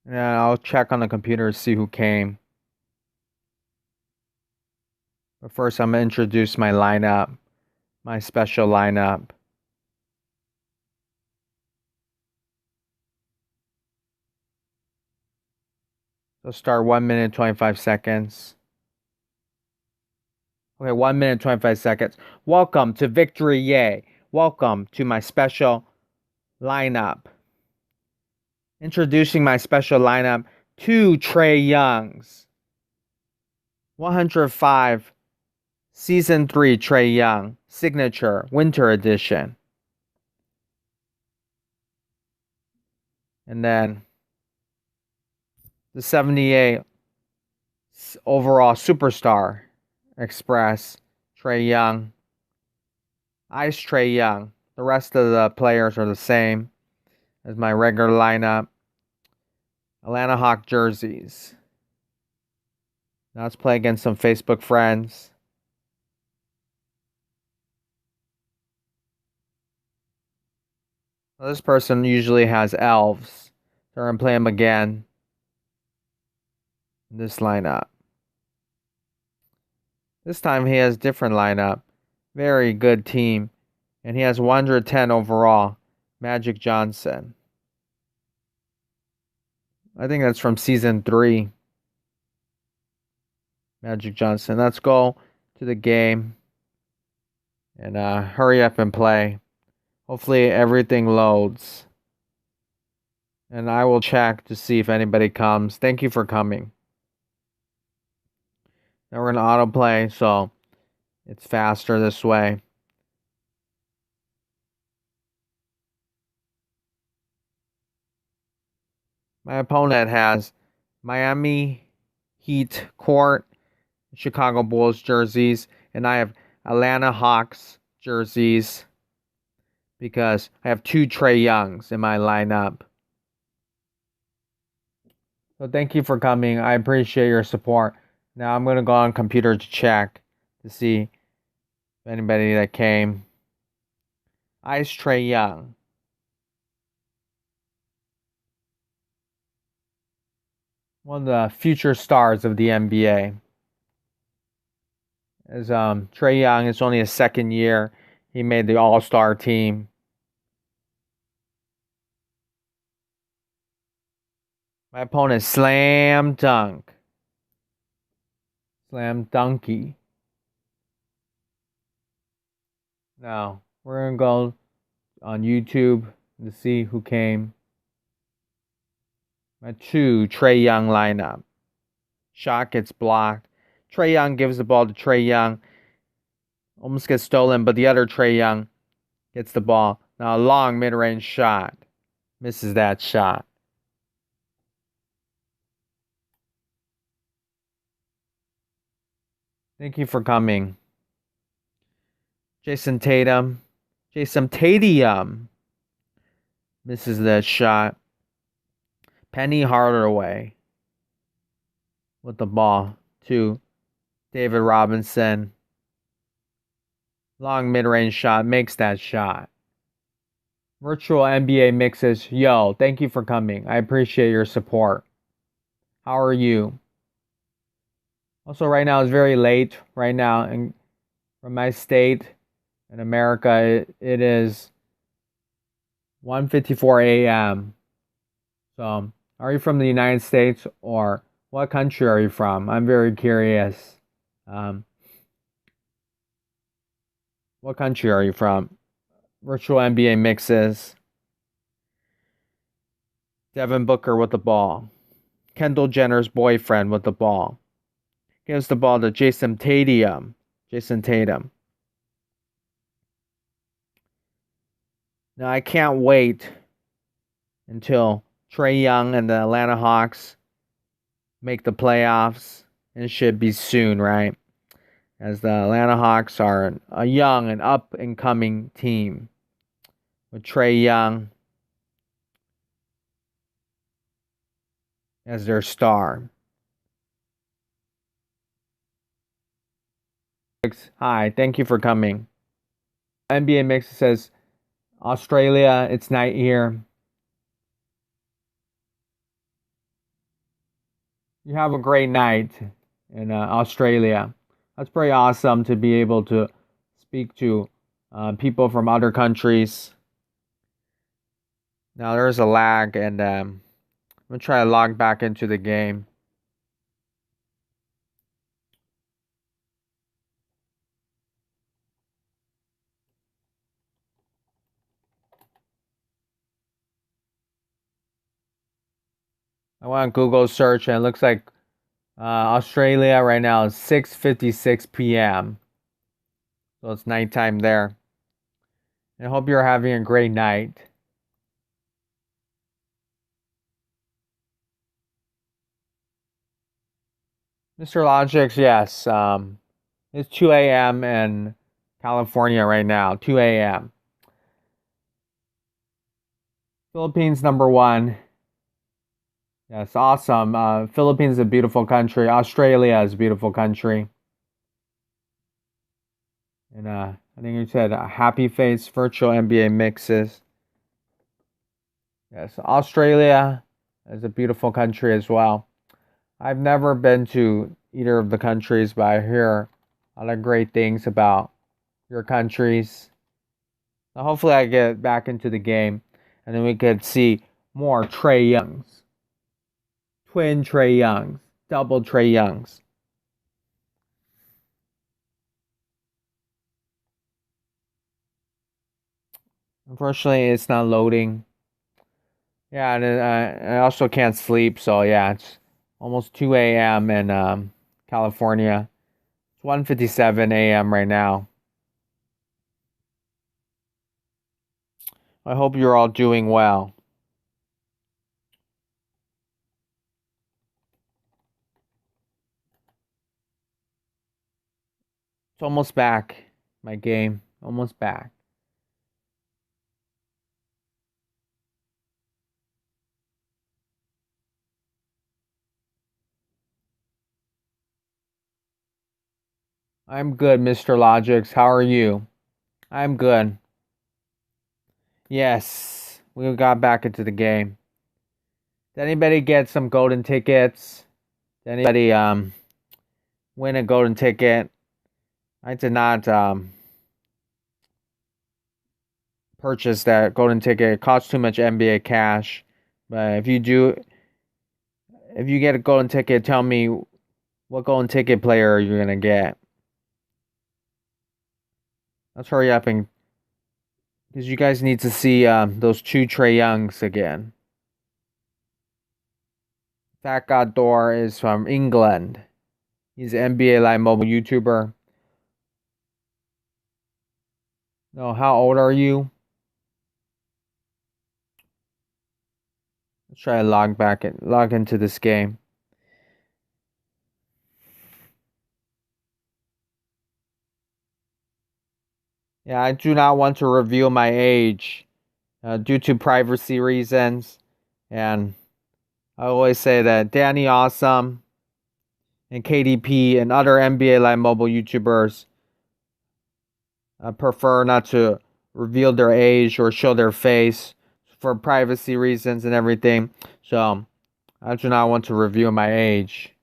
And I'll check on the computer to see who came. But first, I'm going to introduce my lineup, my special lineup. So start 1 minute, 25 seconds. Okay, 1 minute, 25 seconds. Welcome to Victory Yay. Welcome to my special lineup. Introducing my special lineup, 2 Trae Youngs. 105 Season 3 Trae Young Signature Winter Edition. And then the 78 overall Superstar Express Trae Young. Ice Trae Young. The rest of the players are the same as my regular lineup. Atlanta Hawk jerseys. Now let's play against some Facebook friends. Well, this person usually has elves. So we're going to play him again. This lineup. This time he has different lineup. Very good team. And he has 110 overall. Magic Johnson. I think that's from Season 3. Magic Johnson. Let's go to the game. And hurry up and play. Hopefully everything loads. And I will check to see if anybody comes. Thank you for coming. Now we're going to autoplay, so it's faster this way. My opponent has Miami Heat court, Chicago Bulls jerseys, and I have Atlanta Hawks jerseys because I have 2 Trae Youngs in my lineup. So thank you for coming. I appreciate your support. Now I'm going to go on computer to check to see if anybody that came. Ice Trae Young. One of the future stars of the NBA. As Trae Young, it's only his second year. He made the All-Star team. My opponent, Slam Dunk. Slam Dunky. Now, we're going to go on YouTube to see who came. My 2 Trae Young lineup. Shot gets blocked. Trae Young gives the ball to Trae Young. Almost gets stolen, but the other Trae Young gets the ball. Now a long mid-range shot. Misses that shot. Thank you for coming. Jason Tatum. Misses that shot. Penny Hardaway with the ball to David Robinson. Long mid-range shot. Makes that shot. Virtual NBA Mixes. Yo, thank you for coming. I appreciate your support. How are you? Also, right now it's very late. Right now, and from my state in America, it is 1:54 a.m. So, are you from the United States or what country are you from? I'm very curious. What country are you from? Virtual NBA Mixes. Devin Booker with the ball. Kendall Jenner's boyfriend with the ball. Gives the ball to Jason Tatum. Now I can't wait until Trae Young and the Atlanta Hawks make the playoffs. And it should be soon, right? As the Atlanta Hawks are a young and up-and-coming team with Trae Young as their star. Hi, thank you for coming. NBA Mix says, Australia, it's night here. you have a great night in Australia. That's pretty awesome to be able to speak to people from other countries. Now there's a lag, and I'm gonna try to log back into the game. I went on Google search, and it looks like Australia right now is 6:56 p.m. So it's nighttime there. And I hope you're having a great night. Mr. Logics, yes. It's 2 a.m. in California right now. 2 a.m. Philippines #1. Yes, awesome. Philippines is a beautiful country. Australia is a beautiful country. And I think you said Happy Face virtual NBA mixes. Yes, Australia is a beautiful country as well. I've never been to either of the countries, but I hear a lot of great things about your countries. So hopefully I get back into the game, and then we could see more Trae Youngs. Twin Trae Youngs. Double Trae Youngs. Unfortunately, it's not loading. Yeah, and I also can't sleep, so yeah, it's almost 2 a.m. in California. It's 1:57 a.m. right now. I hope you're all doing well. It's almost back, my game. Almost back. I'm good, Mr. Logics. How are you? I'm good. Yes, we got back into the game. Did anybody get some golden tickets? Did anybody win a golden ticket? I did not purchase that golden ticket. It costs too much NBA cash. But if you get a golden ticket, tell me what golden ticket player you're gonna get. Let's hurry up, and because you guys need to see those two Trae Youngs again. Fat God Thor is from England. He's an NBA Live mobile YouTuber. No, how old are you? Let's try to log into this game. Yeah, I do not want to reveal my age due to privacy reasons. And I always say that Danny Awesome and KDP and other NBA Live mobile YouTubers prefer not to reveal their age or show their face for privacy reasons and everything. So I do not want to reveal my age.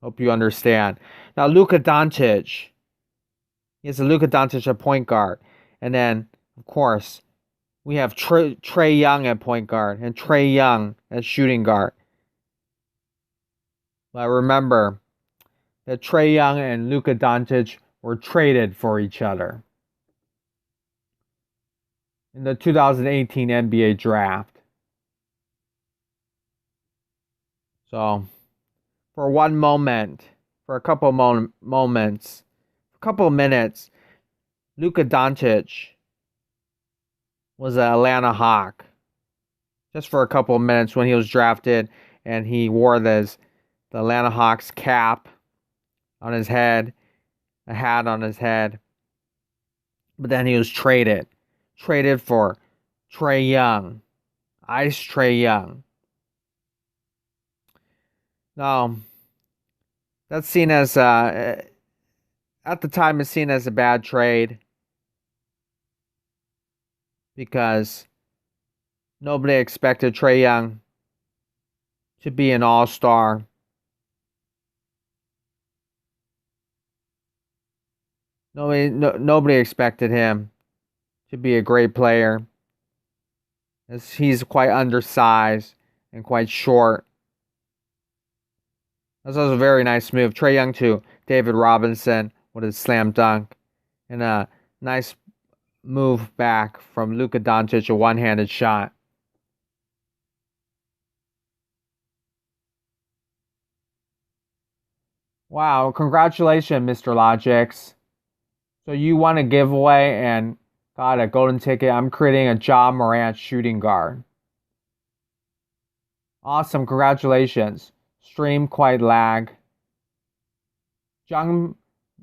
Hope you understand. Now, Luka Doncic. He has a Luka Doncic at point guard. And then, of course, we have Trae Young at point guard and Trae Young at shooting guard. But remember that Trae Young and Luka Doncic were traded for each other in the 2018 NBA draft. So, for one moment, for a couple moments, a couple minutes, Luka Doncic was an Atlanta Hawk. Just for a couple of minutes when he was drafted, and he wore the Atlanta Hawks cap on his head, a hat on his head. But then he was traded for Trae Young, Ice Trae Young. Now, that's seen as at the time it's seen as a bad trade because nobody expected Trae Young to be an all-star. Nobody expected him to be a great player, as he's quite undersized and quite short. This was a very nice move. Trae Young to David Robinson with his slam dunk. And a nice move back from Luka Doncic, a one-handed shot. Wow, congratulations, Mr. Logix. So you won a giveaway and got a golden ticket. I'm creating a Ja Morant shooting guard. Awesome, congratulations. Stream quite lag. Jung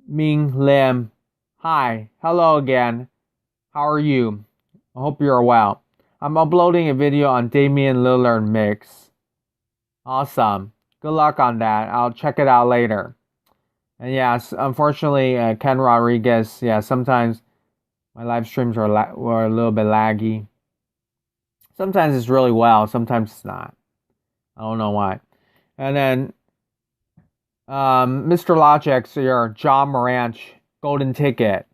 Ming Lim. Hi, hello again. How are you? I hope you're well. I'm uploading a video on Damian Lillard mix. Awesome. Good luck on that. I'll check it out later. And yes, unfortunately, Ken Rodriguez, yeah, sometimes my live streams were a little bit laggy. Sometimes it's really well, sometimes it's not. I don't know why. And then Mr. Logix, your Ja Morant golden ticket.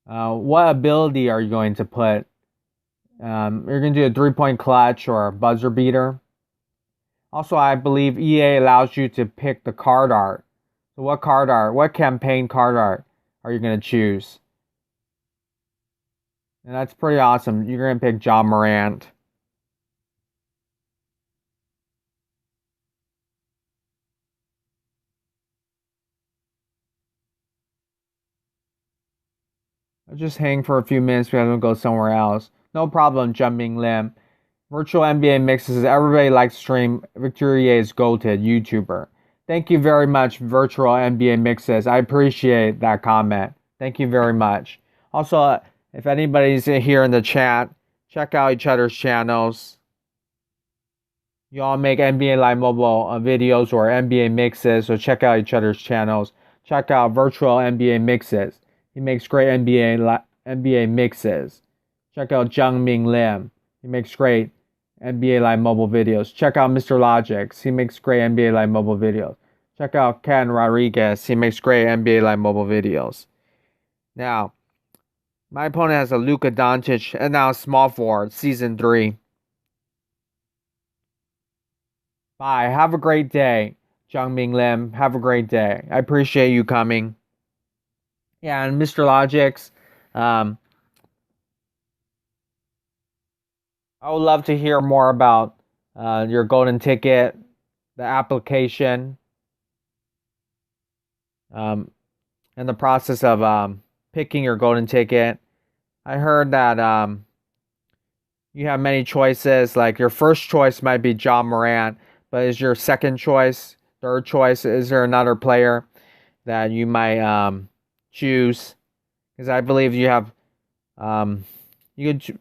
What ability are you going to put? You're going to do a 3-point clutch or a buzzer beater. Also, I believe EA allows you to pick the card art. So what campaign card art are you going to choose? And that's pretty awesome. You're going to pick Ja Morant. I'll just hang for a few minutes because I'm going to go somewhere else. No problem, Jumping Limb. Virtual NBA Mixes. Everybody likes to stream. Victorier's goated YouTuber. Thank you very much, Virtual NBA Mixes. I appreciate that comment. Thank you very much. Also, if anybody's here in the chat, check out each other's channels. You all make NBA Live Mobile videos or NBA Mixes, so check out each other's channels. Check out Virtual NBA Mixes. He makes great NBA mixes. Check out Jung Ming Lim. He makes great NBA Live Mobile videos. Check out Mr. Logix. He makes great NBA Live Mobile videos. Check out Ken Rodriguez. He makes great NBA Live Mobile videos. Now, my opponent has a Luka Doncic and now small forward, season 3. Bye. Have a great day, Jung Ming Lim. Have a great day. I appreciate you coming. Yeah, and Mr. Logix, I would love to hear more about your golden ticket, the application, and the process of picking your golden ticket. I heard that you have many choices. Like your first choice might be Ja Morant, but is your second choice, third choice, is there another player that you might choose? Because I believe you have you could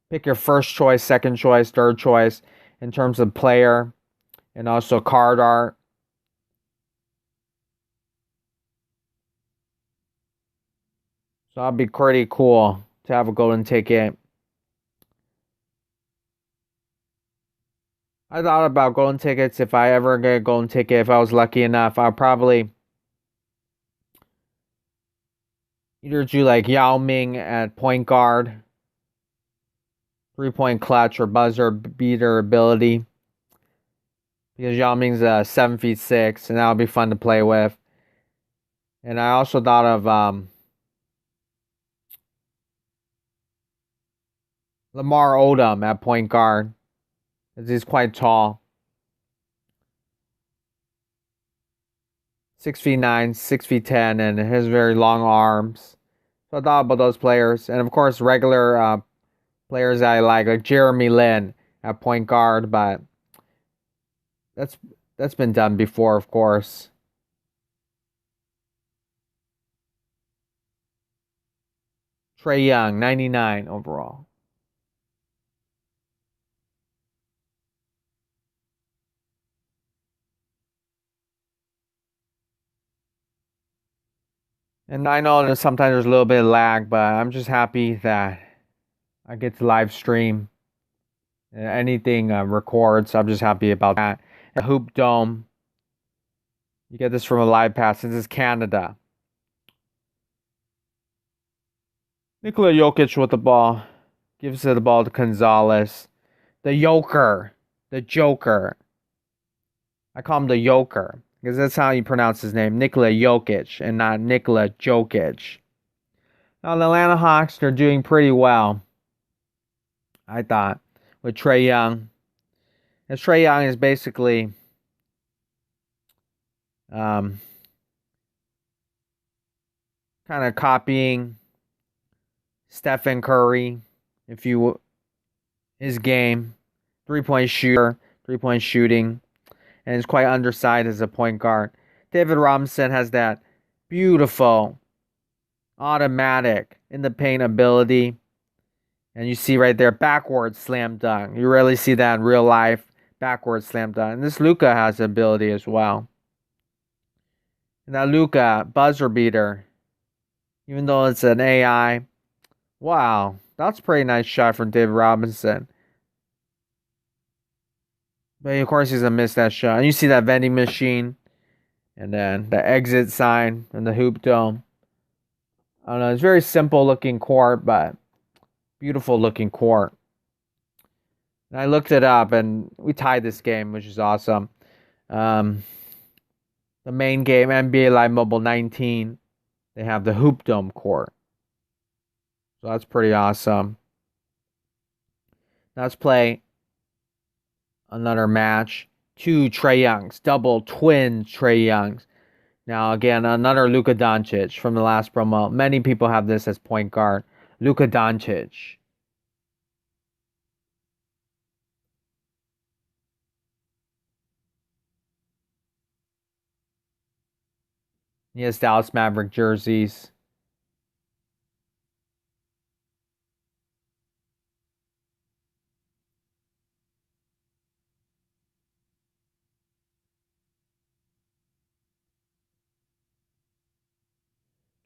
pick your first choice, second choice, third choice in terms of player and also card art. So that'd be pretty cool to have a golden ticket. I thought about golden tickets. If I ever get a golden ticket, if I was lucky enough, I'll probably either do like Yao Ming at point guard, 3-point clutch or buzzer beater ability. Because Yao Ming's 7'6", and that'll be fun to play with. And I also thought of Lamar Odom at point guard, because he's quite tall. 6'9", 6'10", and has very long arms. So I thought about those players. And of course, regular players I like Jeremy Lin at point guard, but that's been done before, of course. Trae Young, 99 overall. And I know that sometimes there's a little bit of lag, but I'm just happy that I get to live stream anything records. I'm just happy about that. A Hoop Dome. You get this from a live pass. This is Canada. Nikola Jokic with the ball. Gives the ball to Gonzalez. The Joker. The Joker. I call him the Joker. Because that's how you pronounce his name. Nikola Jokic. And not Nikola Jokic. Now the Atlanta Hawks are doing pretty well. I thought. With Trae Young. And Trae Young is basically... kind of copying Stephen Curry, his game, 3-point shooter, 3-point shooting, and is quite undersized as a point guard. David Robinson has that beautiful, automatic in the paint ability, and you see right there, backwards slam dunk. You rarely see that in real life, backwards slam dunk. And this Luka has the ability as well. And that Luka buzzer beater, even though it's an AI, wow, that's a pretty nice shot from David Robinson. But of course he's gonna miss that shot. And you see that vending machine, and then the exit sign and the hoop dome. I don't know, it's very simple looking court, but beautiful looking court. And I looked it up, and we tied this game, which is awesome. The main game, NBA Live Mobile 19, they have the Hoop Dome court. So that's pretty awesome. Let's play another match. 2 Trae Youngs, double twin Trae Youngs. Now again, another Luka Doncic from the last promo. Many people have this as point guard. Luka Doncic. He has Dallas Maverick jerseys.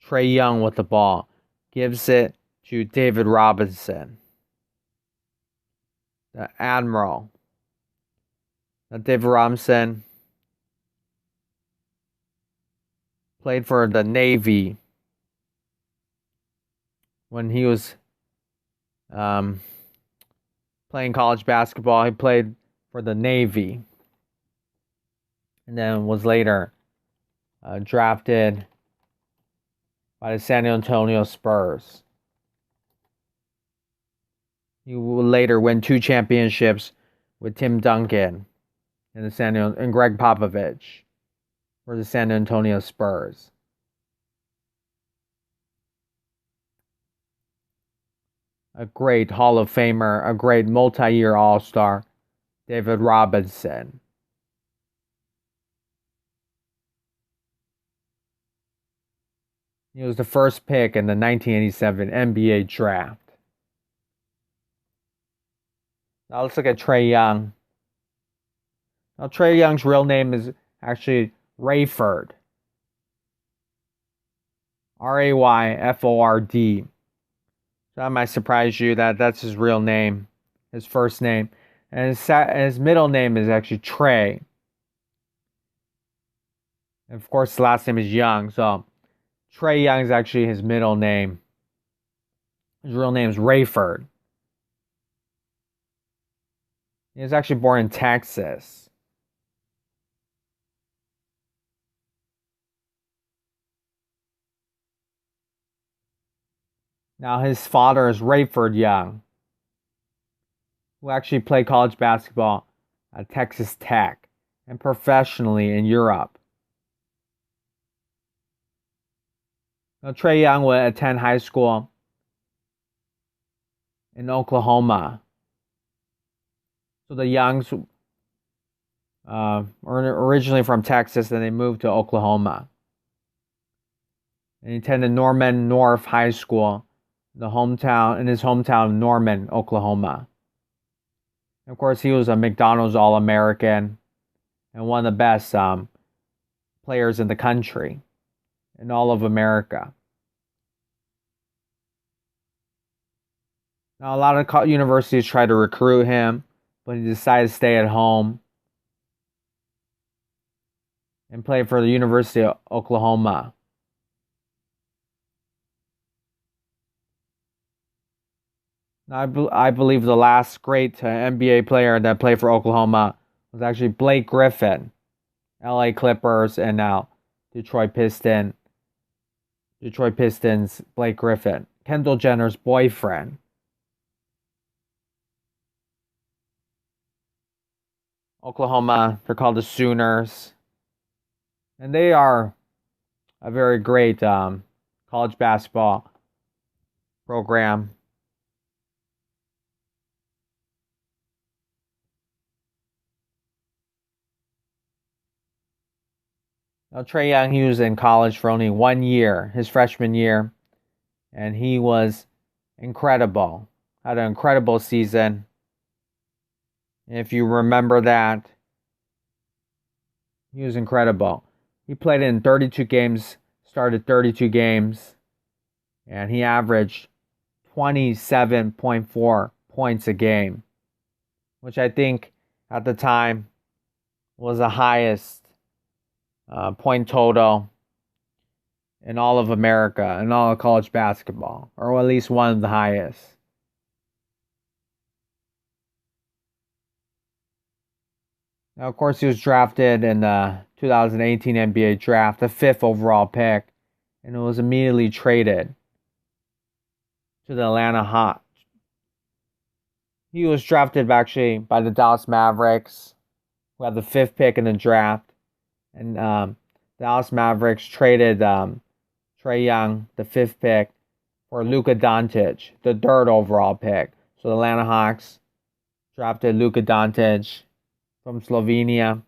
Trae Young with the ball. Gives it to David Robinson. The Admiral. Now David Robinson played for the Navy when he was playing college basketball. He played for the Navy and then was later drafted by the San Antonio Spurs. He will later win 2 championships with Tim Duncan and Greg Popovich for the San Antonio Spurs. A great Hall of Famer, a great multi-year All-Star, David Robinson. He was the first pick in the 1987 NBA draft. Now let's look at Trae Young. Now Trae Young's real name is actually Rayford. Rayford. So that might surprise you that that's his real name, his first name. And his middle name is actually Trae. And of course, his last name is Young. So Trae Young is actually his middle name. His real name is Rayford. He was actually born in Texas. Now his father is Rayford Young, who actually played college basketball at Texas Tech and professionally in Europe. Now Trae Young would attend high school in Oklahoma. So the Youngs are originally from Texas, and they moved to Oklahoma. And he attended Norman North High School, in his hometown of Norman, Oklahoma. And of course, he was a McDonald's All-American and one of the best players in the country, in all of America. Now, a lot of universities try to recruit him, but he decided to stay at home and play for the University of Oklahoma. I believe the last great NBA player that played for Oklahoma was actually Blake Griffin, LA Clippers, and now Detroit Pistons Blake Griffin, Kendall Jenner's boyfriend. Oklahoma, they're called the Sooners. And they are a very great college basketball program. Now, Trae Young, he was in college for only 1 year, his freshman year, and he was incredible. Had an incredible season. If you remember that, he was incredible. He played in 32 games, started 32 games, and he averaged 27.4 points a game, which I think at the time was the highest point total in all of America, in all of college basketball, or at least one of the highest. Now, of course, he was drafted in the 2018 NBA draft, the 5th overall pick, and it was immediately traded to the Atlanta Hawks. He was drafted actually by the Dallas Mavericks, who had the 5th pick in the draft. And the Dallas Mavericks traded Trae Young, the 5th pick, for Luka Doncic, the 3rd overall pick. So the Atlanta Hawks drafted Luka Doncic from Slovenia.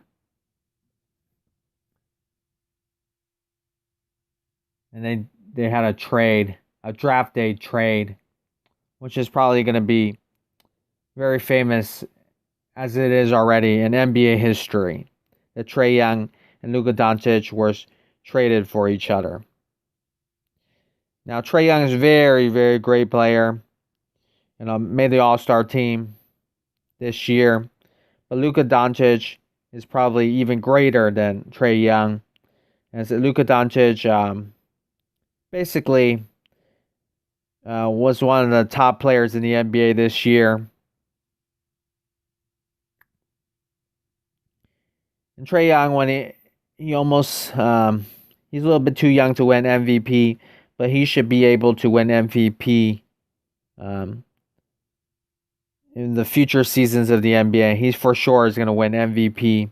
And they had a draft day trade, which is probably going to be very famous as it is already in NBA history. That Trae Young and Luka Doncic were traded for each other. Now, Trae Young is a very, very great player and made the All-Star team this year. But Luka Doncic is probably even greater than Trae Young. As Luka Doncic basically was one of the top players in the NBA this year. And Trae Young, when he almost he's a little bit too young to win MVP, but he should be able to win MVP in the future seasons of the NBA. He for sure is going to win MVP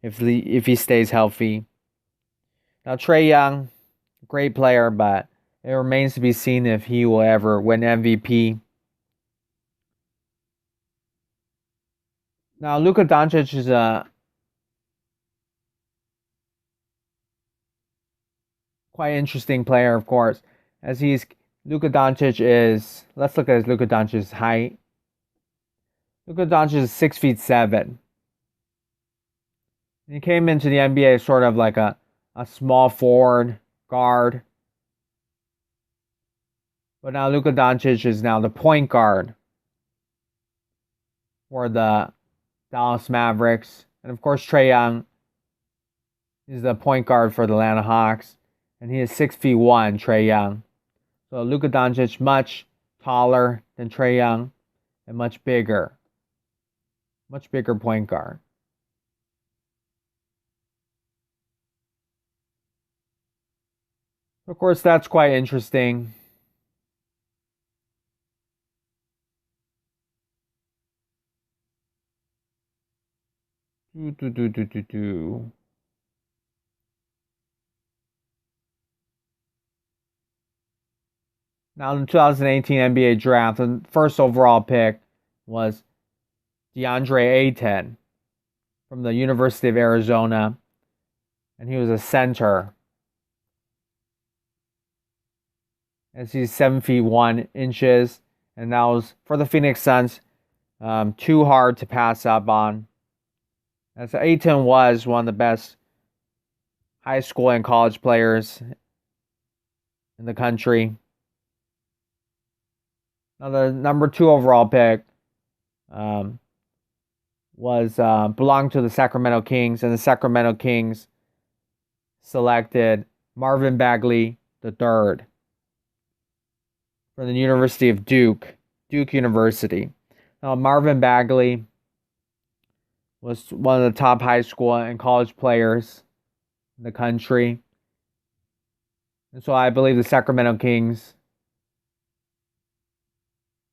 if he stays healthy. Now, Trae Young, great player, but it remains to be seen if he will ever win MVP. Now, Luka Doncic is a quite interesting player, of course, as Luka Doncic is. Let's look at Luka Doncic's height. Luka Doncic is 6'7". He came into the NBA sort of like a small forward guard. But now Luka Doncic is now the point guard for the Dallas Mavericks. And of course, Trae Young is the point guard for the Atlanta Hawks. And he is 6'1", Trae Young. So Luka Doncic much taller than Trae Young and much bigger point guard. Of course, that's quite interesting. Now, in the 2018 NBA draft, the first overall pick was DeAndre Ayton from the University of Arizona, and he was a center. As he's 7'1", and that was for the Phoenix Suns too hard to pass up on. As Ayton was one of the best high school and college players in the country. Now the number 2 overall pick was belonged to the Sacramento Kings, and the Sacramento Kings selected Marvin Bagley III from the University of Duke University. Now, Marvin Bagley was one of the top high school and college players in the country. And so I believe the Sacramento Kings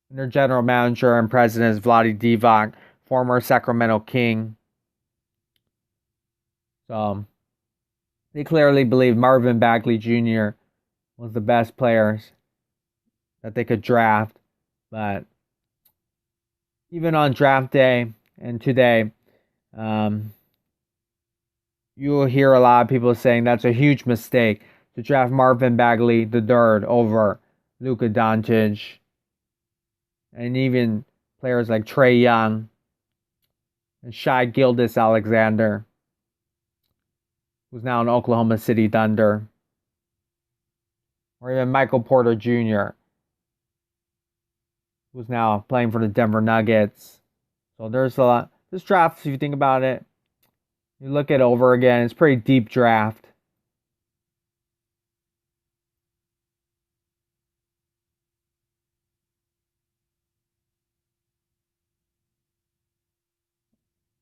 and their general manager and president is Vlade Divac, former Sacramento King. So they clearly believe Marvin Bagley Jr. was the best players that they could draft. But even on draft day and today, you will hear a lot of people saying that's a huge mistake to draft Marvin Bagley III over Luka Doncic, and even players like Trae Young and Shai Gilgeous-Alexander, who's now in Oklahoma City Thunder, or even Michael Porter Jr., who's now playing for the Denver Nuggets. So there's a lot. This draft, if you think about it, you look it over again, it's a pretty deep draft.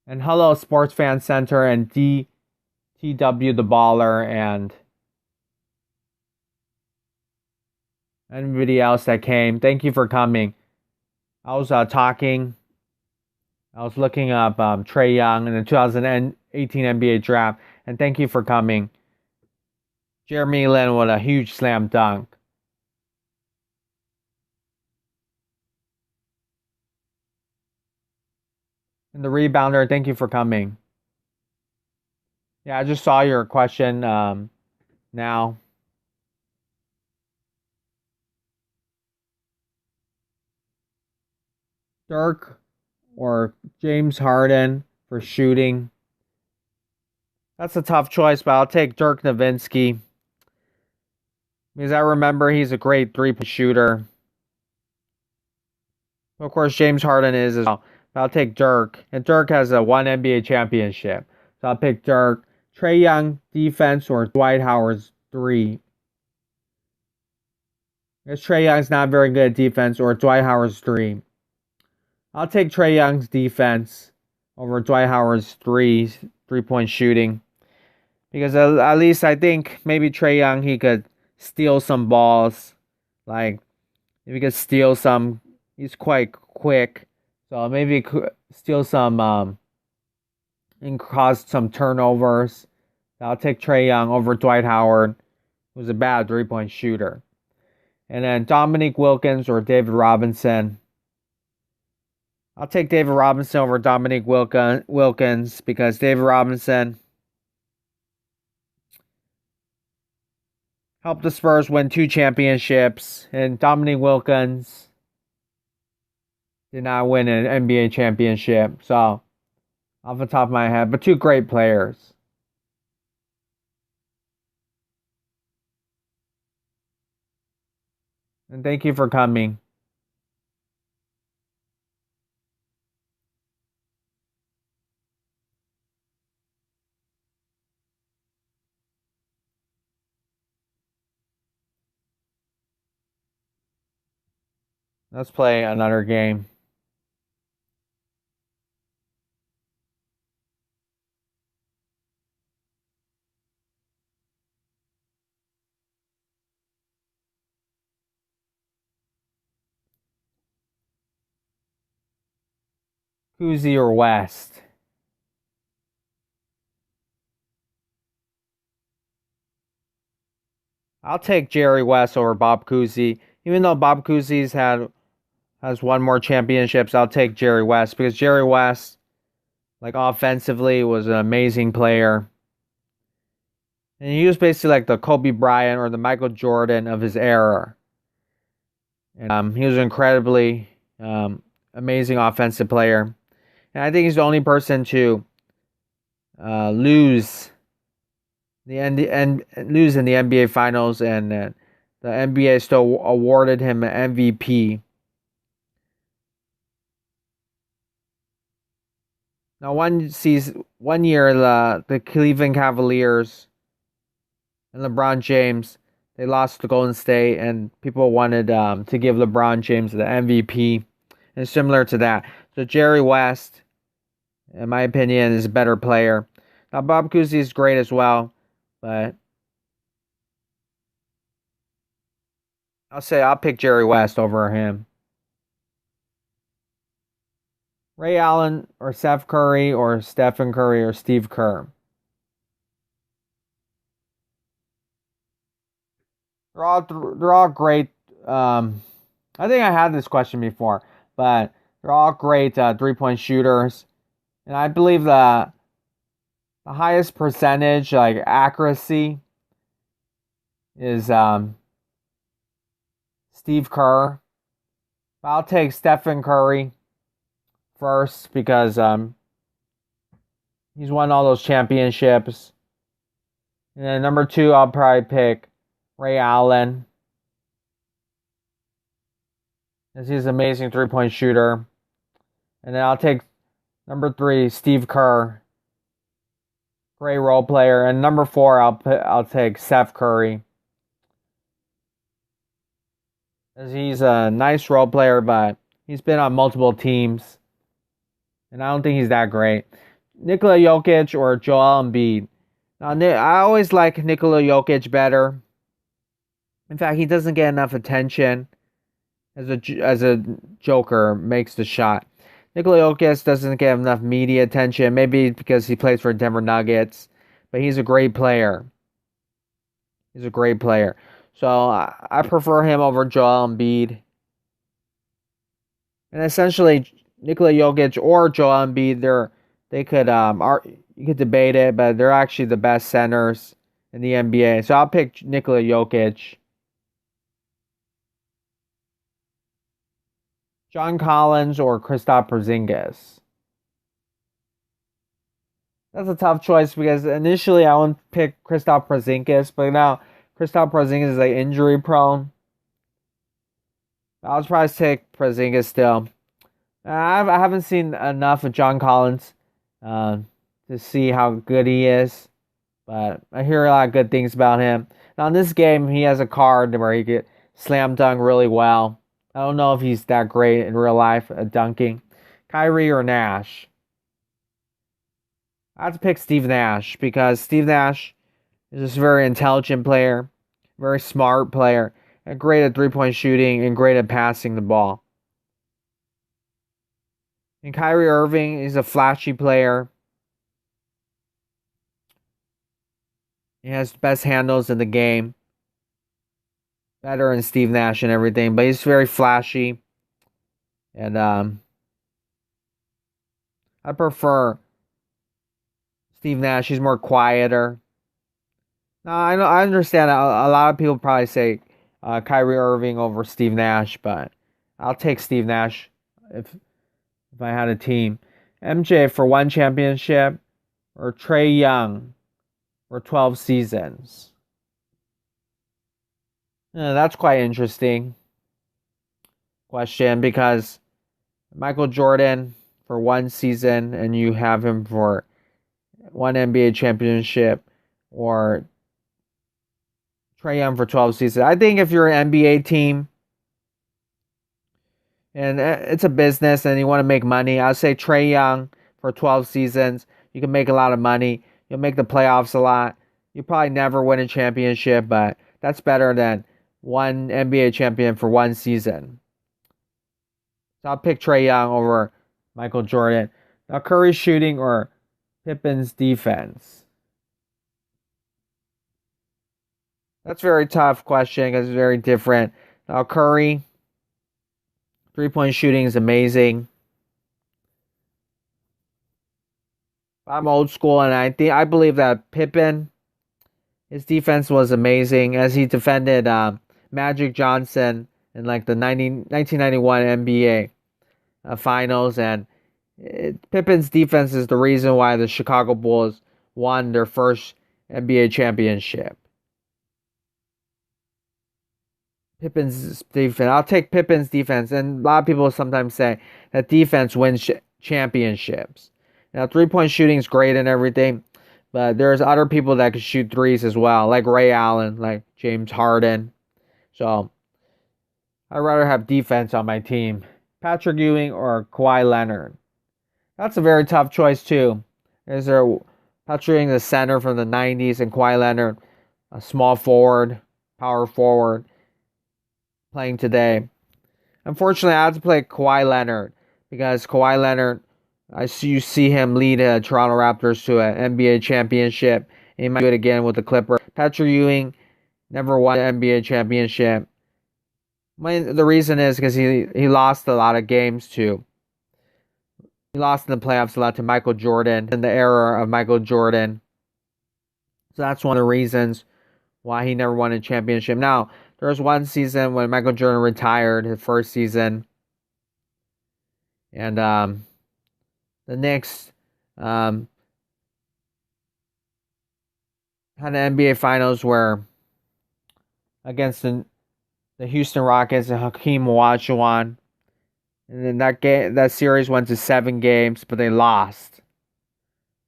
And hello, Sports Fan Center and DTW the Baller and anybody else that came. Thank you for coming. I was looking up Trae Young in the 2018 NBA draft, and thank you for coming. Jeremy Lin with a huge slam dunk. And the rebounder, thank you for coming. Yeah, I just saw your question now. Dirk or James Harden for shooting. That's a tough choice, but I'll take Dirk Nowitzki. Because I remember he's a great three-point shooter. Of course, James Harden is as well. But I'll take Dirk. And Dirk has a one NBA championship. So I'll pick Dirk. Trae Young, defense, or Dwight Howard's three. Because Trae Young's not very good at defense, or Dwight Howard's three. I'll take Trae Young's defense over Dwight Howard's three-point shooting. Because at least I think maybe Trae Young, he could steal some balls. Like, if he could steal some, he's quite quick. So maybe he could steal some and cause some turnovers. I'll take Trae Young over Dwight Howard, who's a bad three-point shooter. And then Dominique Wilkins or David Robinson. I'll take David Robinson over Dominique Wilkins because David Robinson helped the Spurs win 2 championships, and Dominique Wilkins did not win an NBA championship. So, off the top of my head, but 2 great players. And thank you for coming. Let's play another game. Cousy or West? I'll take Jerry West over Bob Cousy. Even though Bob Cousy's has won more championships, I'll take Jerry West because Jerry West, like offensively, was an amazing player. And he was basically like the Kobe Bryant or the Michael Jordan of his era. And he was an incredibly amazing offensive player. And I think he's the only person to lose in the NBA Finals, and the NBA still awarded him an MVP. Now, one year, the Cleveland Cavaliers and LeBron James, they lost to Golden State, and people wanted to give LeBron James the MVP. And similar to that, so Jerry West, in my opinion, is a better player. Now, Bob Cousy is great as well, but I'll pick Jerry West over him. Ray Allen or Steph Curry or Stephen Curry or Steve Kerr. They're all great. I think I had this question before, but they're all great 3-point shooters, and I believe the highest percentage like accuracy is Steve Kerr. I'll take Stephen Curry first because he's won all those championships. And then number 2, I'll probably pick Ray Allen, as he's an amazing 3-point shooter. And then I'll take number 3, Steve Kerr, great role player. And number 4, I'll take Steph Curry, as he's a nice role player, but he's been on multiple teams, and I don't think he's that great. Nikola Jokic or Joel Embiid. Now, I always like Nikola Jokic better. In fact, he doesn't get enough attention as a joker makes the shot. Nikola Jokic doesn't get enough media attention, maybe because he plays for Denver Nuggets, but he's a great player. He's a great player. So I prefer him over Joel Embiid. And essentially, Nikola Jokic or Joel Embiid, you could debate it, but they're actually the best centers in the NBA. So I'll pick Nikola Jokic. John Collins or Kristaps Porzingis. That's a tough choice because initially I would pick Kristaps Porzingis, but now Kristaps Porzingis is like injury prone. I'll probably take Porzingis still. I haven't seen enough of John Collins to see how good he is, but I hear a lot of good things about him. Now in this game, he has a card where he could slam dunk really well. I don't know if he's that great in real life at dunking. Kyrie or Nash? I have to pick Steve Nash because Steve Nash is just a very intelligent player, very smart player, and great at 3-point shooting and great at passing the ball. And Kyrie Irving is a flashy player. He has the best handles in the game. Better than Steve Nash and everything, but he's very flashy. And I prefer Steve Nash. He's more quieter. Now, I understand a lot of people probably say Kyrie Irving over Steve Nash, but I'll take Steve Nash if I had a team. MJ for 1 championship or Trae Young for 12 seasons. That's quite interesting question because Michael Jordan for 1 season and you have him for 1 NBA championship, or Trae Young for 12 seasons. I think if you're an NBA team and it's a business and you want to make money, I'll say Trae Young for 12 seasons. You can make a lot of money. You'll make the playoffs a lot. You probably never win a championship, but that's better than 1 NBA champion for 1 season. So I'll pick Trae Young over Michael Jordan. Now Curry's shooting or Pippen's defense. That's a very tough question because it's very different. Now Curry, 3-point shooting is amazing. I'm old school, and I believe that Pippen, his defense was amazing as he defended Magic Johnson in like the 1991 NBA finals, and Pippen's defense is the reason why the Chicago Bulls won their first NBA championship. Pippen's defense. I'll take Pippen's defense, and a lot of people sometimes say that defense wins championships. Now, 3-point shooting is great and everything, but there's other people that can shoot threes as well, like Ray Allen, like James Harden. So I'd rather have defense on my team. Patrick Ewing or Kawhi Leonard? That's a very tough choice too. Is there Patrick Ewing, the center from the 90s, and Kawhi Leonard, a small forward, power forward, playing today? Unfortunately, I have to play Kawhi Leonard because Kawhi Leonard, you see him lead Toronto Raptors to an NBA championship. He might do it again with the Clippers. Patrick Ewing never won an NBA championship. The reason is because he lost a lot of games too. He lost in the playoffs a lot to Michael Jordan in the era of Michael Jordan. So that's one of the reasons why he never won a championship. Now, there was one season when Michael Jordan retired, his first season. And the Knicks had an NBA Finals where against the Houston Rockets and Hakeem Olajuwon. And then that series went to 7 games, but they lost.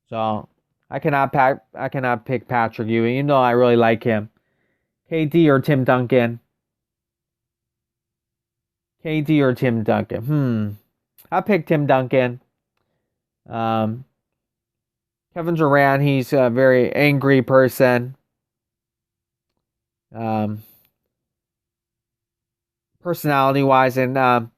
So I cannot pick Patrick Ewing, even though I really like him. KD or Tim Duncan? KD or Tim Duncan? I pick Tim Duncan. Kevin Durant, he's a very angry person. Personality-wise, and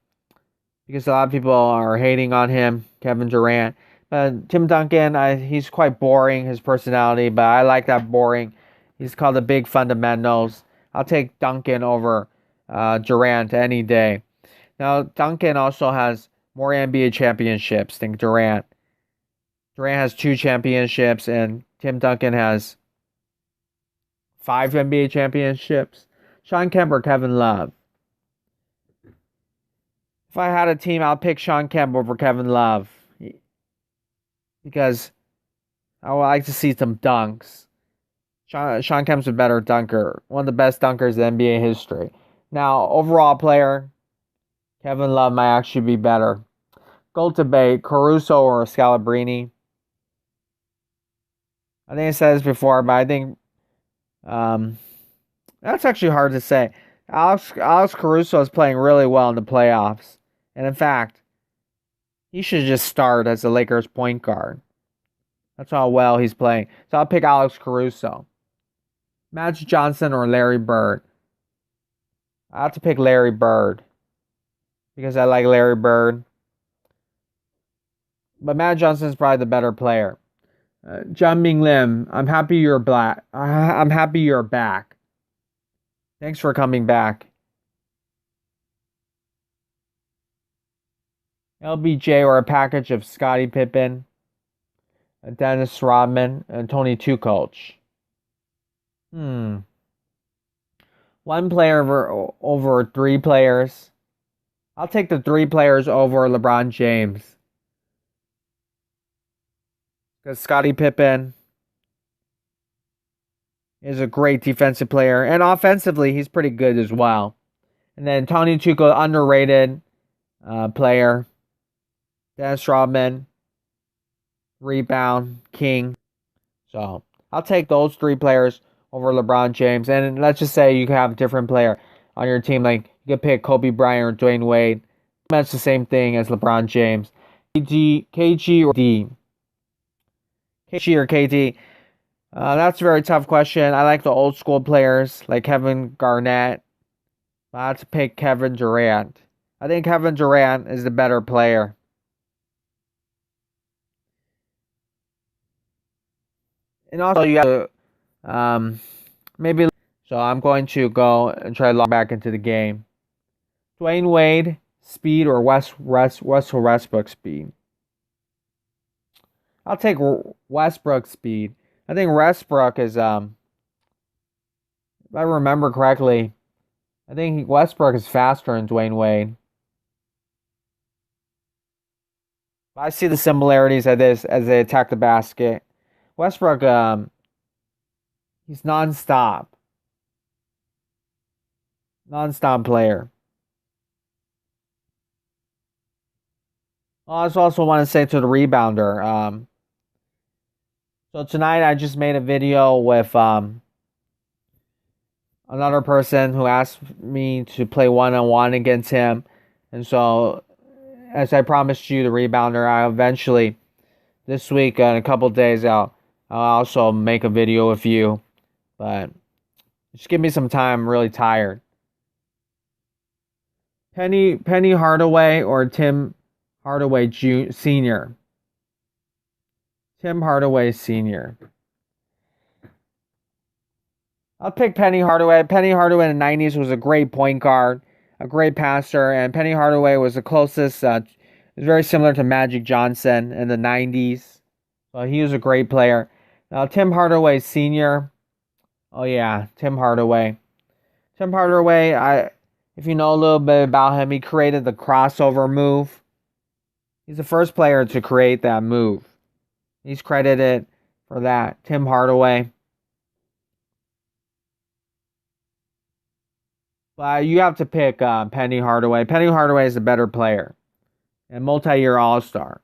because a lot of people are hating on him, Kevin Durant. But Tim Duncan, he's quite boring, his personality, but I like that boring. He's called the big fundamentals. I'll take Duncan over Durant any day. Now, Duncan also has more NBA championships than Durant. Durant has 2 championships, and Tim Duncan has 5 NBA championships. Shawn Kemp or Kevin Love? If I had a team, I'll pick Shawn Kemp over Kevin Love. Because I would like to see some dunks. Shawn Kemp's a better dunker. One of the best dunkers in NBA history. Now, overall player, Kevin Love might actually be better. Gold debate, Caruso or Scalabrine? I think I said this before, but I think that's actually hard to say. Alex Caruso is playing really well in the playoffs. And in fact, he should just start as the Lakers point guard. That's how well he's playing. So I'll pick Alex Caruso. Magic Johnson or Larry Bird? I have to pick Larry Bird because I like Larry Bird. But Magic Johnson is probably the better player. John Ming Lim, I'm happy you're back. I'm happy you're back. Thanks for coming back. LBJ or a package of Scottie Pippen, Dennis Rodman, and Tony Kukoc. One player over 3 players. I'll take the 3 players over LeBron James. Because Scottie Pippen is a great defensive player. And offensively, he's pretty good as well. And then Tony Kukoc, underrated player. Dennis Rodman, rebound, king. So I'll take those 3 players over LeBron James. And let's just say you have a different player on your team. Like you could pick Kobe Bryant or Dwayne Wade. That's the same thing as LeBron James. KG or D? KG or KD? That's a very tough question. I like the old school players like Kevin Garnett. I have to pick Kevin Durant. I think Kevin Durant is the better player. And also you have to maybe. So I'm going to go and try to log back into the game. Dwayne Wade speed or Russell Westbrook speed? I'll take Westbrook speed. I think Westbrook is, if I remember correctly, I think Westbrook is faster than Dwayne Wade. I see the similarities of this as they attack the basket. Westbrook, he's non-stop player. I also want to say to the rebounder. So tonight I just made a video with another person who asked me to play one-on-one against him, and so as I promised you, the rebounder, I eventually this week in a couple days I'll also make a video with you, but just give me some time. I'm really tired. Penny Hardaway or Tim Hardaway Sr. Tim Hardaway Sr. I'll pick Penny Hardaway. Penny Hardaway in the 90s was a great point guard, a great passer, and Penny Hardaway was the closest. Was very similar to Magic Johnson in the 90s. So he was a great player. Now, Tim Hardaway Sr. Oh, yeah, Tim Hardaway. Tim Hardaway, if you know a little bit about him, he created the crossover move. He's the first player to create that move. He's credited for that. Tim Hardaway. But you have to pick Penny Hardaway. Penny Hardaway is a better player and multi-year All-Star.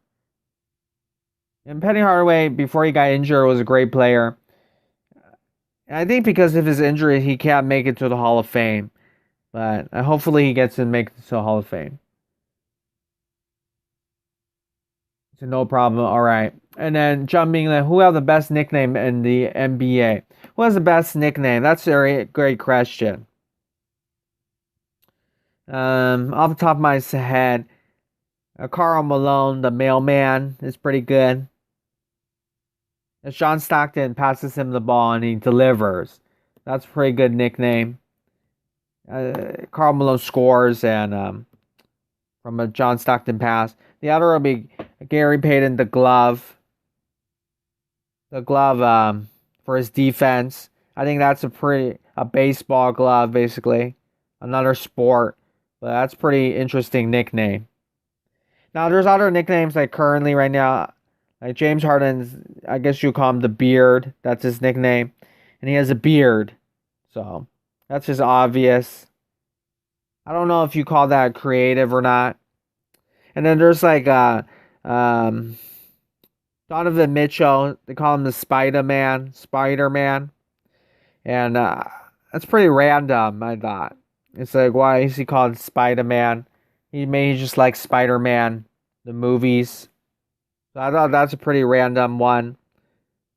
And Penny Hardaway, before he got injured, was a great player. And I think because of his injury, he can't make it to the Hall of Fame. But hopefully he gets to make it to the Hall of Fame. So no problem. All right. And then jumping, who have the best nickname in the NBA? Who has the best nickname? That's a great question. Off the top of my head, Karl Malone, the mailman, is pretty good. As John Stockton passes him the ball and he delivers, that's a pretty good nickname. Karl Malone scores and from a John Stockton pass. The other will be Gary Payton, the glove. The glove for his defense. I think that's a baseball glove, basically. Another sport. But that's a pretty interesting nickname. Now, there's other nicknames like currently right now. Like James Harden's, I guess you call him the Beard. That's his nickname. And he has a beard. So, that's just obvious. I don't know if you call that creative or not. And then there's like Donovan Mitchell. They call him the Spider-Man. And that's pretty random, I thought. It's like, why is he called Spider-Man? He may just like Spider-Man, the movies. So I thought that's a pretty random one.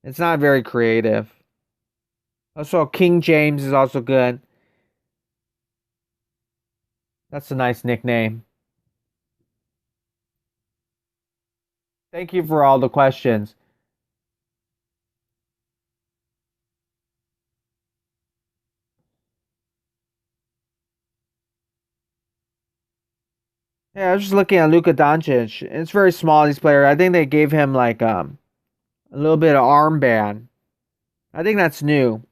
It's not very creative. Also, King James is also good. That's a nice nickname. Thank you for all the questions. Yeah, I was just looking at Luka Doncic. It's very small, these players. I think they gave him like a little bit of armband. I think that's new.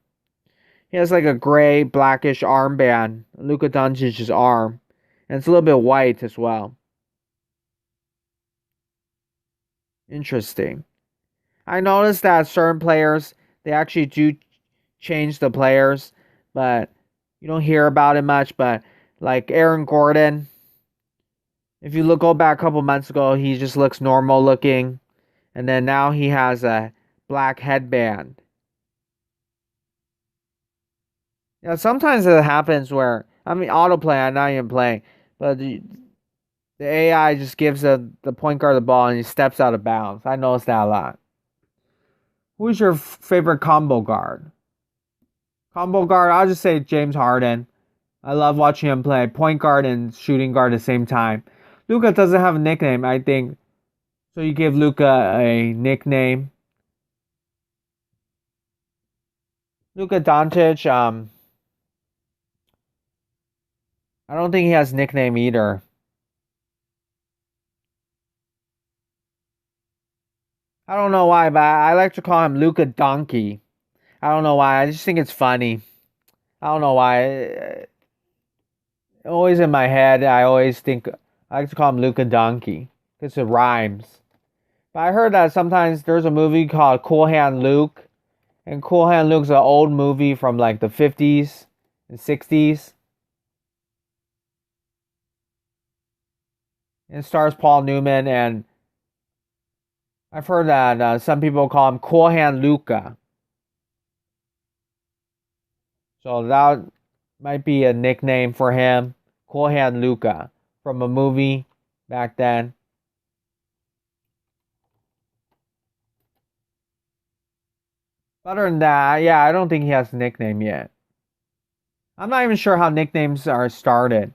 He has like a gray, blackish armband. Luka Doncic's arm. And it's a little bit white as well. Interesting. I noticed that certain players, they actually do change the players, but you don't hear about it much. But like Aaron Gordon, if you go back a couple months ago, he just looks normal looking. And then now he has a black headband. Yeah, sometimes it happens where, autoplay, I'm not even playing, but the AI just gives the point guard the ball and he steps out of bounds. I noticed that a lot. Who's your favorite combo guard? Combo guard, I'll just say James Harden. I love watching him play point guard and shooting guard at the same time. Luka doesn't have a nickname, I think. So you give Luka a nickname. Luka Doncic, I don't think he has a nickname either. I don't know why, but I like to call him Luka Donkey. I don't know why. I just think it's funny. I don't know why. Always in my head, I always think I like to call him Luka Donkey because it rhymes. But I heard that sometimes there's a movie called Cool Hand Luke, and Cool Hand Luke's an old movie from like the 50s and 60s. It stars Paul Newman, and I've heard that some people call him Cool Hand Luca. So that might be a nickname for him, Cool Hand Luca, from a movie back then. Other than that, yeah, I don't think he has a nickname yet. I'm not even sure how nicknames are started.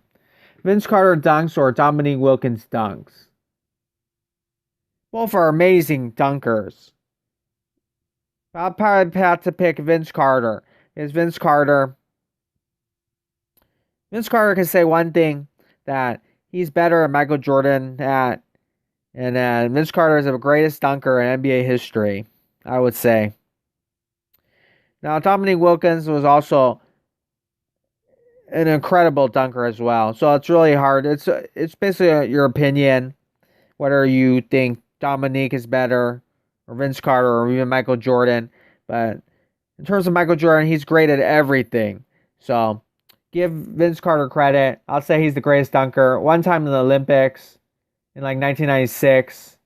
Vince Carter dunks or Dominique Wilkins dunks. Both are amazing dunkers. I'll probably have to pick Vince Carter. Because Vince Carter can say one thing that he's better than Michael Jordan at. And Vince Carter is the greatest dunker in NBA history, I would say. Now, Dominique Wilkins was also an incredible dunker as well. So it's really hard. It's basically your opinion, whether you think Dominique is better or Vince Carter or even Michael Jordan. But in terms of Michael Jordan, he's great at everything. So give Vince Carter credit. I'll say he's the greatest dunker. One time in the Olympics in like 1996.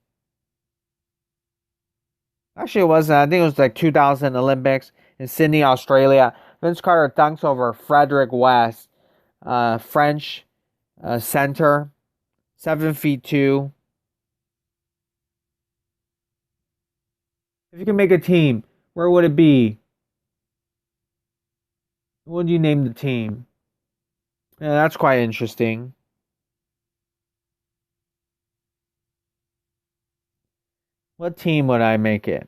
Actually, it wasn't. I think it was like 2000 Olympics in Sydney, Australia. Vince Carter dunks over Frederick West, French center, 7'2". If you could make a team, where would it be? What would you name the team? Yeah, that's quite interesting. What team would I make it?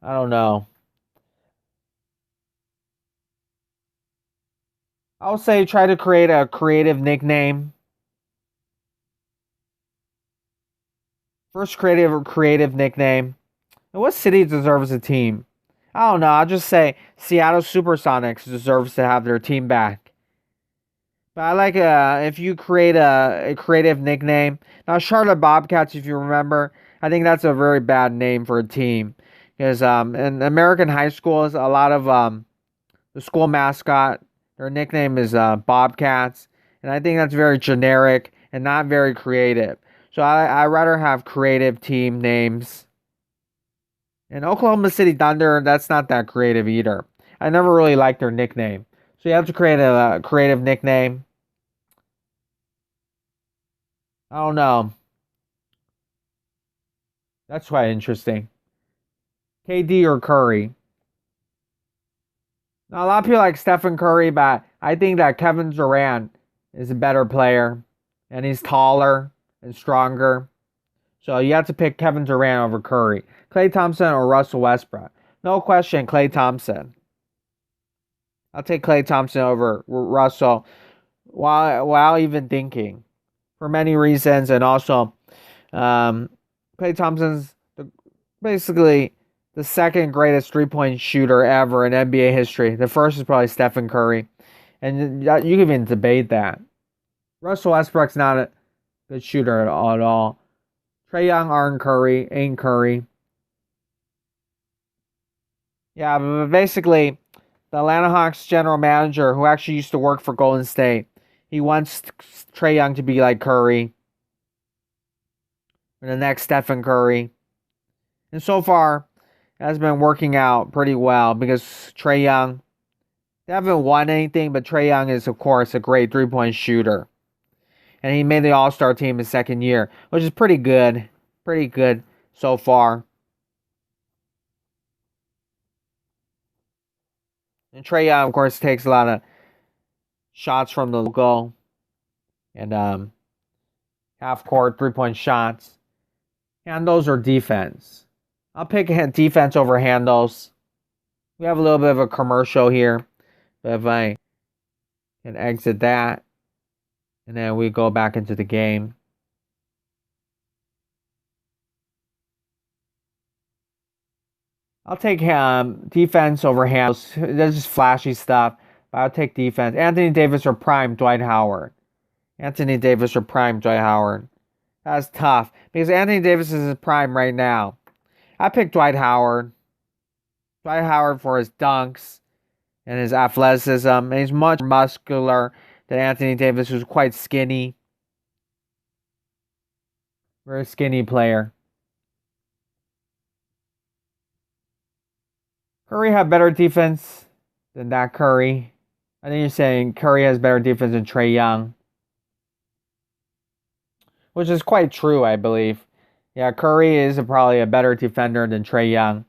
I don't know. I'll say try to create a creative nickname. First creative nickname. And what city deserves a team? I don't know. I'll just say Seattle Supersonics deserves to have their team back. But I like if you create a creative nickname. Now Charlotte Bobcats, if you remember, I think that's a very bad name for a team. Because in American high schools, a lot of the school mascot, their nickname is Bobcats. And I think that's very generic and not very creative. So I rather have creative team names. And Oklahoma City Thunder, that's not that creative either. I never really liked their nickname. So you have to create a creative nickname. I don't know. That's quite interesting. KD or Curry? Now, a lot of people like Stephen Curry, but I think that Kevin Durant is a better player. And he's taller and stronger. So you have to pick Kevin Durant over Curry. Klay Thompson or Russell Westbrook? No question, Klay Thompson. I'll take Klay Thompson over Russell while even thinking for many reasons. And also, Klay Thompson's basically the second greatest three-point shooter ever in NBA history. The first is probably Stephen Curry. And you can even debate that. Russell Westbrook's not a good shooter at all. Trae Young ain't Curry. Yeah, but basically, the Atlanta Hawks general manager, who actually used to work for Golden State, he wants Trae Young to be like Curry. Or the next Stephen Curry. And so far, it has been working out pretty well because Trae Young, they haven't won anything, but Trae Young is, of course, a great three-point shooter. And he made the All-Star team his second year, which is pretty good. Pretty good so far. And Trae Young, of course, takes a lot of shots from the goal. And half-court three-point shots. Handles or defense? I'll pick defense over handles. We have a little bit of a commercial here. But if I can exit that. And then we go back into the game. I'll take defense over handles. That's just flashy stuff. But I'll take defense. Anthony Davis or prime Dwight Howard. Anthony Davis or prime Dwight Howard. That's tough. Because Anthony Davis is his prime right now. I pick Dwight Howard. Dwight Howard for his dunks and his athleticism. And he's much more muscular than Anthony Davis, who's quite skinny. Very skinny player. Curry have better defense than that Curry. I think you're saying Curry has better defense than Trae Young, which is quite true, I believe. Yeah, Curry is probably a better defender than Trae Young.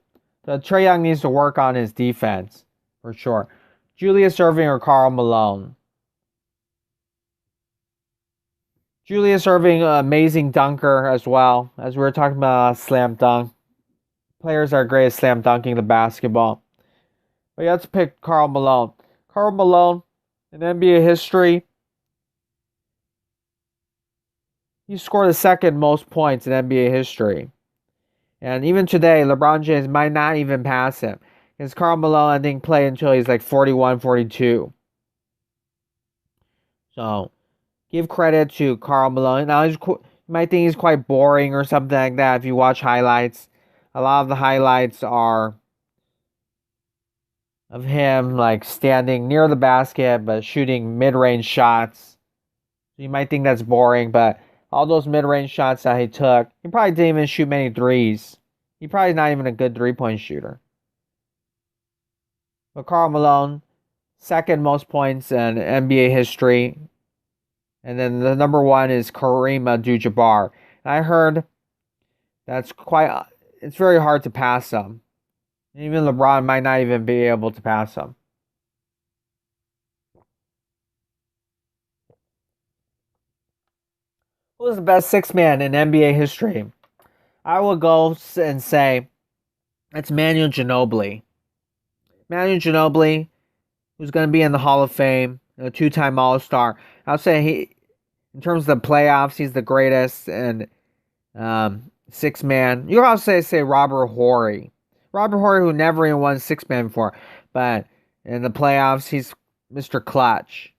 So Trae Young needs to work on his defense, for sure. Julius Erving or Karl Malone? Julius Erving, amazing dunker as well. As we were talking about slam dunk. Players are great at slam dunking the basketball. But you have to pick Karl Malone. Karl Malone, in NBA history, he scored the second most points in NBA history. And even today, LeBron James might not even pass him. Because Karl Malone, I think, played until he's like 41, 42. So, give credit to Karl Malone. Now, you might think he's quite boring or something like that if you watch highlights. A lot of the highlights are of him like standing near the basket but shooting mid-range shots. You might think that's boring, but all those mid-range shots that he took, he probably didn't even shoot many threes. He probably not even a good three-point shooter. But Karl Malone, second most points in NBA history. And then the number one is Kareem Abdul-Jabbar. I heard it's very hard to pass him. Even LeBron might not even be able to pass him. Who is the best six man in NBA history? I will go and say it's Manu Ginobili. Manu Ginobili, who's going to be in the Hall of Fame, a two-time All-Star. I'll say in terms of the playoffs, he's the greatest and six man. You can also say Robert Horry. Robert Horry, who never even won six man before, but in the playoffs, he's Mr. Clutch.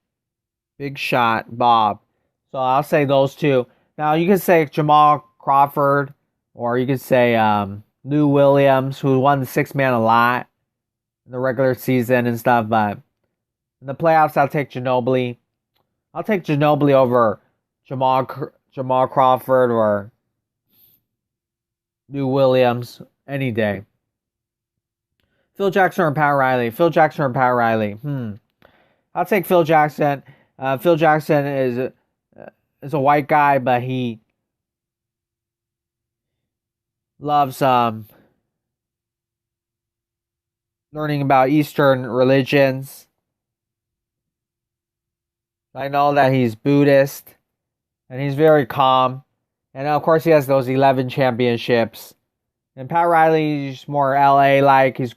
Big shot, Bob. So I'll say those two. Now you could say Jamal Crawford, or you could say Lou Williams, who won the six man a lot in the regular season and stuff. But in the playoffs, I'll take Ginobili. I'll take Ginobili over Jamal Crawford or Lou Williams any day. Phil Jackson or Pat Riley? Phil Jackson or Pat Riley? I'll take Phil Jackson. Phil Jackson is a white guy, but he loves learning about Eastern religions. I know that he's Buddhist, and he's very calm. And of course, he has those 11 championships. And Pat Riley is more LA-like. He's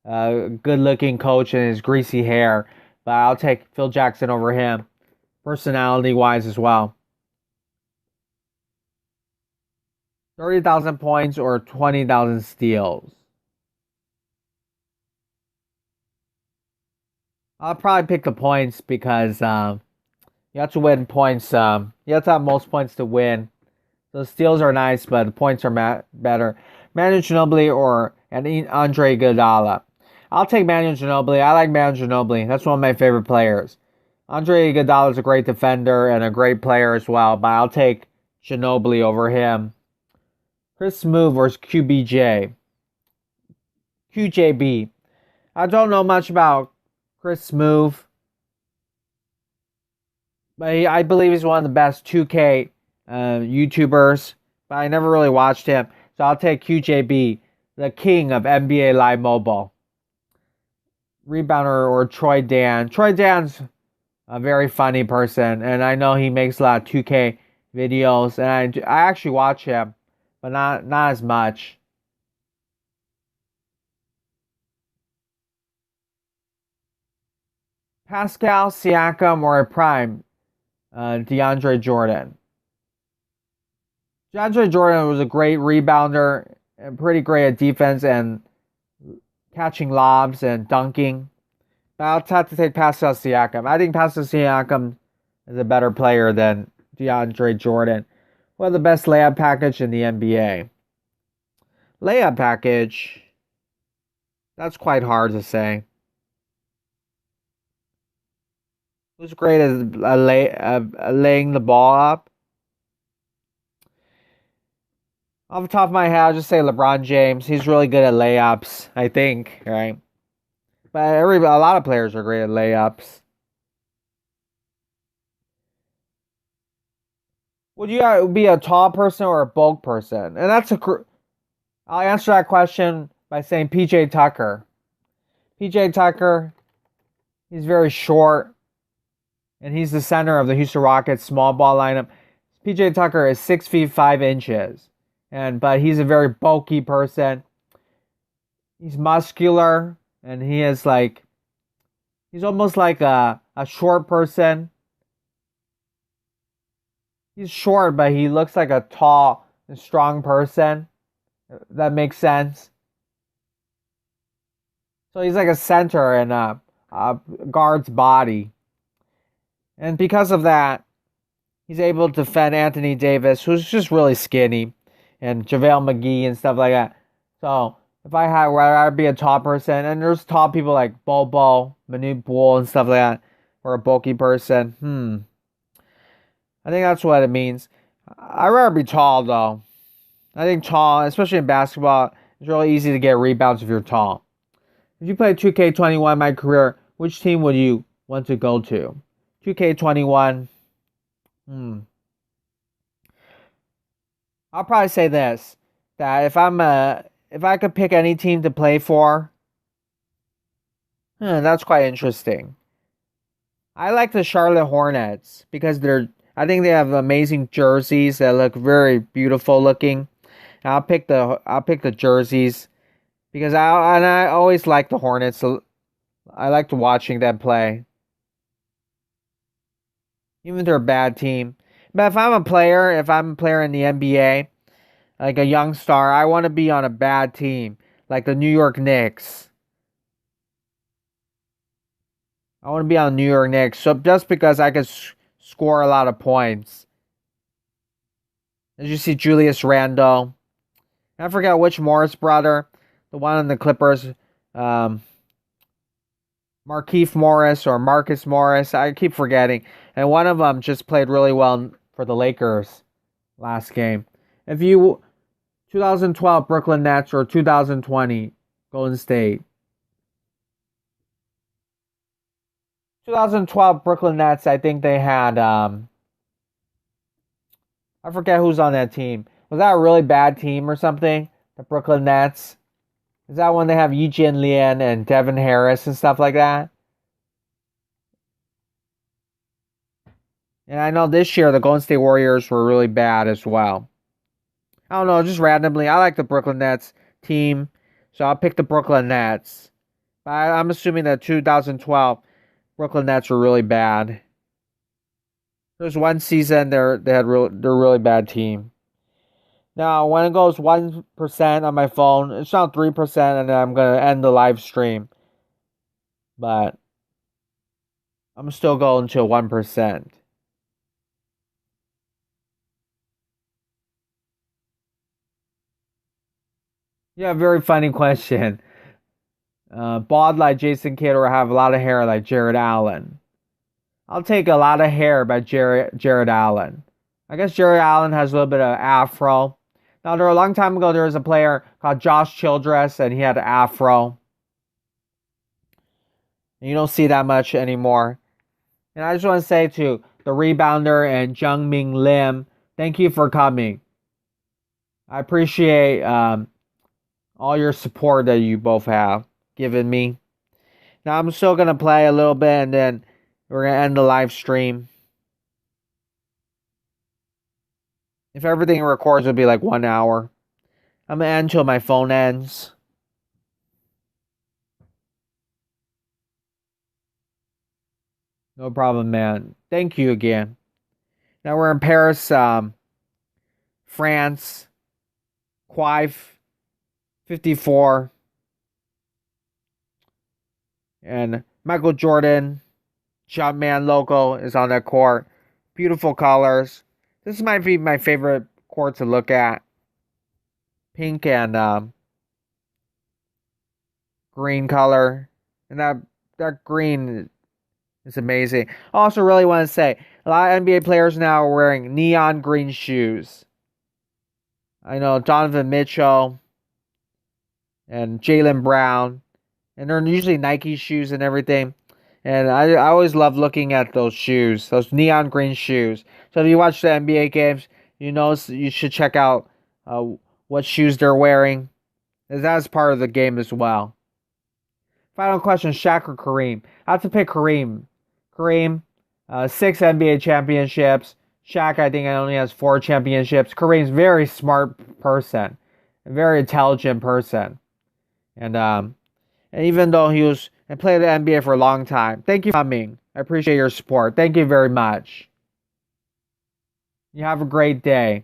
a good-looking coach and his greasy hair. But I'll take Phil Jackson over him, personality-wise as well. 30,000 points or 20,000 steals? I'll probably pick the points because you have to win points. You have to have most points to win. The steals are nice, but the points are better. Manu Ginobili or Andre Iguodala? I'll take Manu Ginobili. I like Manu Ginobili. That's one of my favorite players. Andre Iguodala is a great defender and a great player as well, but I'll take Ginobili over him. Chris Smoove versus QBJ. QJB. I don't know much about Chris Smoove, but I believe he's one of the best 2K YouTubers, but I never really watched him. So I'll take QJB, the king of NBA Live Mobile. Rebounder or Troy Dan. Troy Dan's a very funny person, and I know he makes a lot of 2K videos, and I actually watch him, but not as much. Pascal Siakam or a prime DeAndre Jordan. DeAndre Jordan was a great rebounder and pretty great at defense and catching lobs and dunking. But I'll have to take Pascal Siakam. I think Pascal Siakam is a better player than DeAndre Jordan. One of the best layup package in the NBA. Layup package, that's quite hard to say. Who's great at laying the ball up? Off the top of my head, I'll just say LeBron James. He's really good at layups, I think, right? But a lot of players are great at layups. Would you be a tall person or a bulk person? And I'll answer that question by saying PJ Tucker. PJ Tucker, he's very short, and he's the center of the Houston Rockets small ball lineup. PJ Tucker is 6 feet 5 inches, but he's a very bulky person. He's muscular, and he's almost like a short person. He's short, but he looks like a tall and strong person. That makes sense. So he's like a center in a guard's body. And because of that, he's able to defend Anthony Davis, who's just really skinny, and JaVale McGee and stuff like that. So if I had, whether I'd be a tall person, and there's tall people like Bobo, Manute Bol, and stuff like that, or a bulky person, I think that's what it means. I'd rather be tall, though. I think tall, especially in basketball, it's really easy to get rebounds if you're tall. If you played 2K21 in my career, which team would you want to go to? 2K21. I'll probably say this, that if I could pick any team to play for, that's quite interesting. I like the Charlotte Hornets because I think they have amazing jerseys that look very beautiful looking. And I'll pick the jerseys because I always like the Hornets. I liked watching them play. Even if they're a bad team. But if I'm a player in the NBA, like a young star, I want to be on a bad team, like the New York Knicks. I want to be on the New York Knicks, so just because I could score a lot of points. As you see, Julius Randle. I forget which Morris brother, the one on the Clippers, Markieff Morris or Marcus Morris. I keep forgetting. And one of them just played really well for the Lakers last game. If you 2012 Brooklyn Nets or 2020 Golden State. 2012 Brooklyn Nets, I think they had I forget who's on that team. Was that a really bad team or something? The Brooklyn Nets? Is that when they have Eugene Lian and Devin Harris and stuff like that? And I know this year the Golden State Warriors were really bad as well. I don't know, just randomly. I like the Brooklyn Nets team, so I'll pick the Brooklyn Nets. But I'm assuming that 2012 Brooklyn Nets were really bad. There's one season they're a really bad team. Now, when it goes 1% on my phone, it's not 3%, and then I'm going to end the live stream. But I'm still going to 1%. Yeah, very funny question. Bald like Jason Kidd or have a lot of hair like Jared Allen? I'll take a lot of hair by Jared Allen. I guess Jared Allen has a little bit of afro. Now, a long time ago, there was a player called Josh Childress, and he had an afro. And you don't see that much anymore. And I just want to say to the rebounder and Jungmin Lim, thank you for coming. I appreciate all your support that you both have given me. Now, I'm still going to play a little bit, and then we're going to end the live stream. If everything records, it'll be like 1 hour. I'm going to end until my phone ends. No problem, man. Thank you again. Now we're in Paris, France. Quive 54. And Michael Jordan, Jumpman logo is on that court. Beautiful colors. This might be my favorite court to look at. Pink and green color. And that green is amazing. I also really want to say, a lot of NBA players now are wearing neon green shoes. I know Donovan Mitchell and Jaylen Brown, and they're usually Nike shoes and everything. And I always love looking at those shoes, those neon green shoes. So if you watch the NBA games, you should check out what shoes they're wearing, as that's part of the game as well. Final question: Shaq or Kareem? I have to pick Kareem. Kareem, 6 NBA championships. Shaq, I think, only has 4 championships. Kareem's a very smart person, a very intelligent person, and even though he was and played the NBA for a long time, thank you for coming. I appreciate your support. Thank you very much. You have a great day.